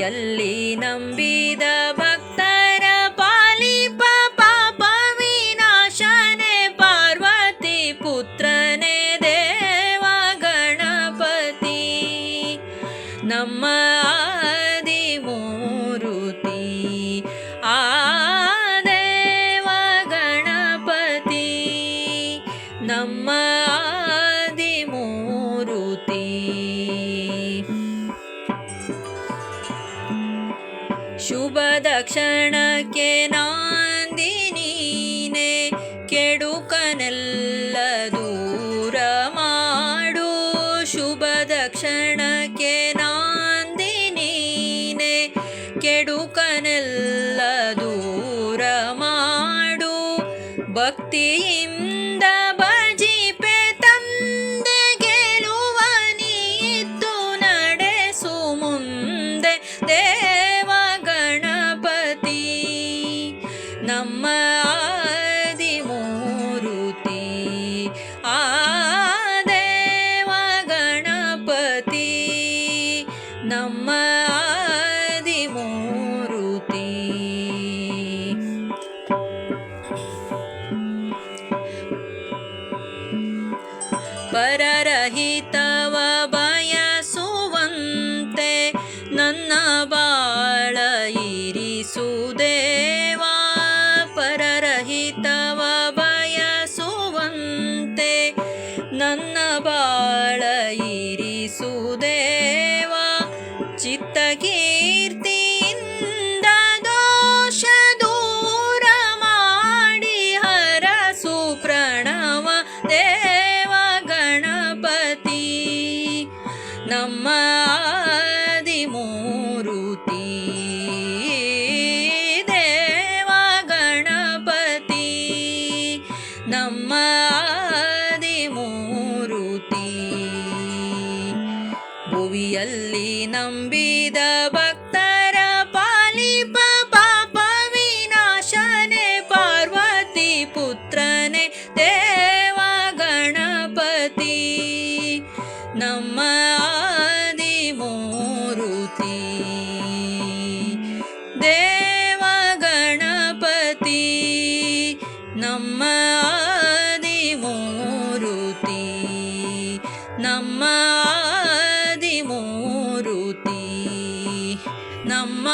ಭುವಿಯಲ್ಲಿ ನಂಬಿದ ಭಕ್ತರ ಪಾಲಿಪ ಪಾಪ ವಿನಾಶನೆ ಪಾರ್ವತಿ ಪುತ್ರನೇ ದೇವ ಗಣಪತಿ ನಮ್ಮ ಆದಿಮೂರುತಿ ಆ ದೇವ ಗಣಪತಿ ನಮ್ಮ ಆದಿಮೂರುತಿ ಶುಭದ ಕ್ಷಣಕ್ಕೆ ನಾಂದಿ ನೀನೆ ಕೆಡುಕನೆಲ್ಲ ದೂರ ಮಾಡು ಶುಭದ ಕ್ಷಣಕ್ಕೆ ನಾಂದಿ ನೀನೆ ಕೆಡುಕನೆಲ್ಲ ದೂರ ಮಾಡು ಭಕ್ತಿಯಿಂದ ಭಜಿಪೆ ತಂದೆ ಗೆಲುವ ನೀತ್ತು ನಡೆಸು ಮುಂದೆ ದೇವ ಗಣಪತಿ ನಮ್ಮ ಆದಿಮೂರುತಿ ಆ ದೇವ ಗಣಪತಿ ನಮ್ಮ ಆದಿಮೂರುತಿ ಪರರಹಿತವ ಬಯಸುವಂತೆ ನನ್ನ ಬಾಳ ಇರಿಸು ದೇವಾ ಪರರಹಿತವ ಬಯಸುವಂತೆ ನನ್ನ ಬಾಳ ಇರಿಸು ದೇವಾ ಚಿತ್ತಕೀರ್ತಿಯಿಂದ ದೋಷ ದೂರ ಮಾಡಿ ಹರಸು ಪ್ರಣವ ದೇವ ಗಣಪತಿ ನಮ್ಮ ಆದಿಮೂರುತಿ ದೇವ ಗಣಪತಿ ನಮ್ಮ ಆದಿಮೂರುತಿ ಭುವಿಯಲ್ಲಿ ನಂಬಿದ ಭಕ್ತರ ಪಾಲಿಪ ಪಾಪ ವಿನಾಶನೆ ಪಾರ್ವತಿ ಪುತ್ರನೇ ದೇವ ಗಣಪತಿ ನಮ್ಮ ಆದಿಮೂರುತಿ ದೇವ ಗಣಪತಿ ನಮ್ಮ ಆದಿಮೂರುತಿ ನಮ್ಮ ಆದಿಮೂರುತಿ ನಮ್ಮ